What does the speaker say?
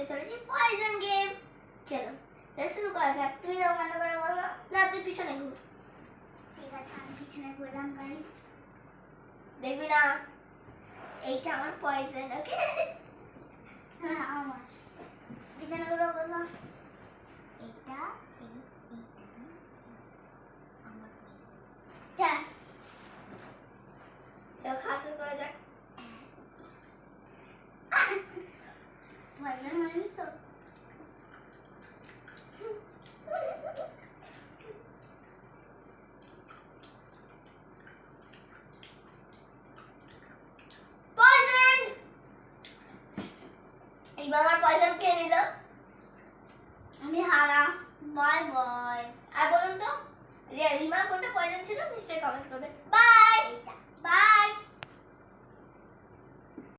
করতে চলেছি poison game. চলো তাহলে শুরু করা যাক। তুমি যাও বন্ধ করে বলো। না তুই পিছনে ঘুর। ঠিক আছে আমি পিছনে ঘুরলাম গাইস। দেখবি না এইটা আমার পয়জন। ওকে হ্যাঁ আমার পিছনে ঘুরে বসো। এটা আমার চল চল খাওয়া শুরু করা যাক। পয়জন মানে সব পয়জন এইবার আমার পয়জন খেয়ে নিল। আমি হারা। Bye bye. আর বলুন তো রিমা কোনটা পয়জন ছিল নিশ্চয়ই কমেন্ট করবেন।